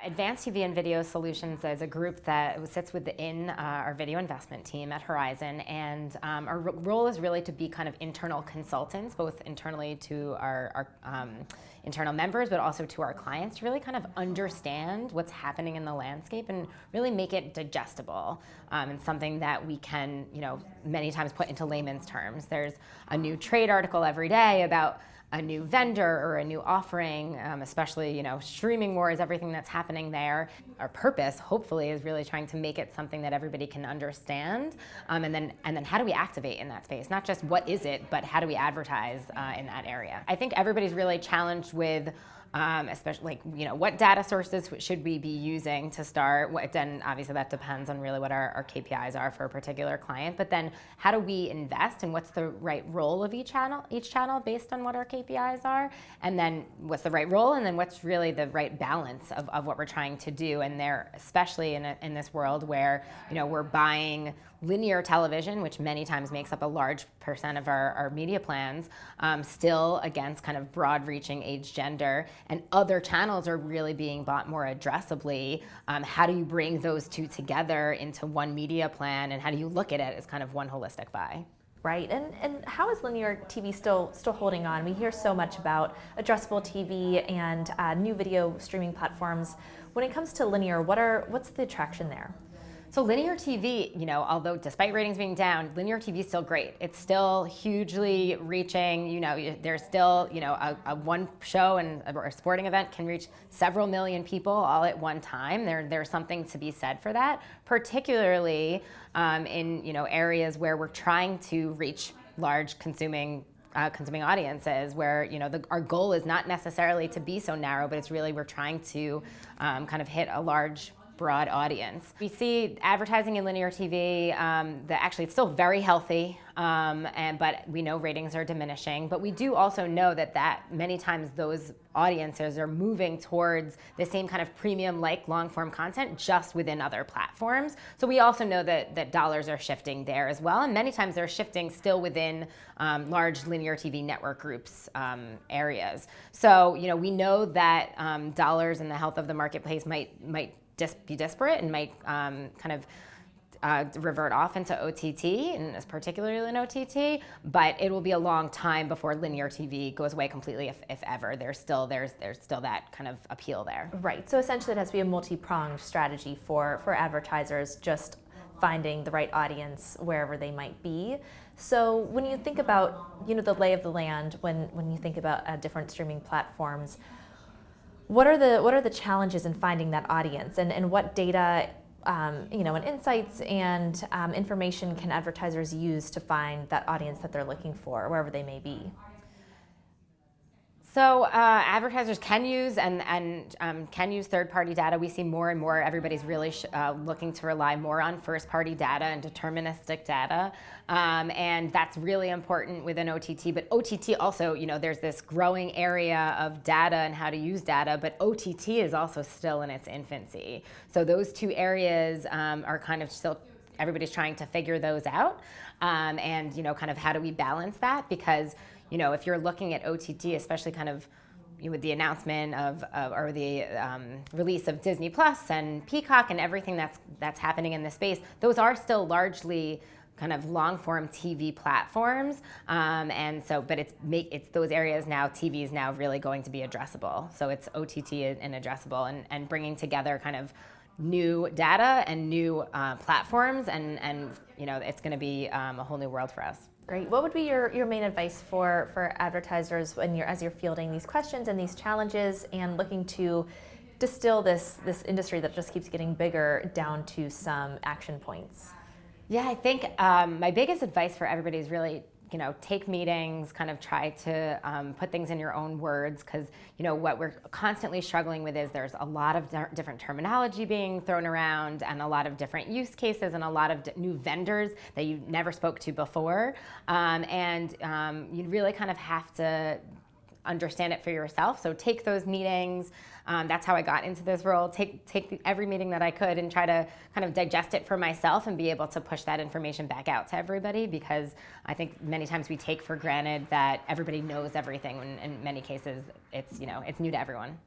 Advanced TV and Video Solutions is a group that sits within our video investment team at Horizon, and our role is really to be kind of internal consultants, both internally to our internal members, but also to our clients, to really kind of understand what's happening in the landscape and really make it digestible, and something that we can, many times put into layman's terms. There's a new trade article every day about a new vendor or a new offering, especially, streaming wars, everything that's happening there. Our purpose, hopefully, is really trying to make it something that everybody can understand, and then how do we activate in that space? Not just what is it, but how do we advertise in that area? I think everybody's really challenged with especially what data sources should we be using to start? Then obviously that depends on really what our KPIs are for a particular client. But then how do we invest and what's the right role of each channel based on what our KPIs are? And then what's the right role? And then what's really the right balance of what we're trying to do? And there, especially in this world where we're buying linear television, which many times makes up a large percent of our media plans, still against kind of broad-reaching age, gender, and other channels are really being bought more addressably. How do you bring those two together into one media plan, and how do you look at it as kind of one holistic buy? Right, and how is linear TV still holding on? We hear so much about addressable TV and new video streaming platforms. When it comes to linear, what's the attraction there? So linear TV, although despite ratings being down, linear TV is still great. It's still hugely reaching. There's still, a one show or a sporting event can reach several million people all at one time. There's something to be said for that, particularly in areas where we're trying to reach large consuming audiences, where our goal is not necessarily to be so narrow, but it's really we're trying to kind of hit a large, broad audience. We see advertising in linear TV that actually it's still very healthy, but we know ratings are diminishing. But we do also know that many times those audiences are moving towards the same kind of premium-like long-form content just within other platforms. So we also know that dollars are shifting there as well, and many times they're shifting still within large linear TV network groups areas. So we know that dollars and the health of the marketplace might be disparate and might kind of revert off into OTT, and particularly in OTT, but it will be a long time before linear TV goes away completely, if ever. There's still that kind of appeal there. Right, so essentially it has to be a multi-pronged strategy for advertisers, just finding the right audience wherever they might be. So when you think about the lay of the land, when you think about different streaming platforms, what are the challenges in finding that audience, and what data, and insights and information can advertisers use to find that audience that they're looking for, wherever they may be? So advertisers can use can use third-party data. We see more and more everybody's really looking to rely more on first-party data and deterministic data, and that's really important within OTT. But OTT also, there's this growing area of data and how to use data, but OTT is also still in its infancy. So those two areas are kind of still, everybody's trying to figure those out, and kind of how do we balance that? Because if you're looking at OTT, especially kind of with the announcement or the release of Disney Plus and Peacock and everything that's happening in this space, those are still largely kind of long-form TV platforms, and so, but it's those areas now. TV is now really going to be addressable. So it's OTT and addressable, and bringing together kind of new data and new platforms, and it's going to be a whole new world for us. Great. What would be your main advice for advertisers as you're fielding these questions and these challenges and looking to distill this industry that just keeps getting bigger down to some action points? Yeah, I think my biggest advice for everybody is really take meetings, kind of try to put things in your own words, because what we're constantly struggling with is there's a lot of different terminology being thrown around, and a lot of different use cases, and a lot of new vendors that you never spoke to before, and you really kind of have to understand it for yourself. So take those meetings. That's how I got into this role. Take every meeting that I could and try to kind of digest it for myself and be able to push that information back out to everybody, because I think many times we take for granted that everybody knows everything, when in many cases it's new to everyone.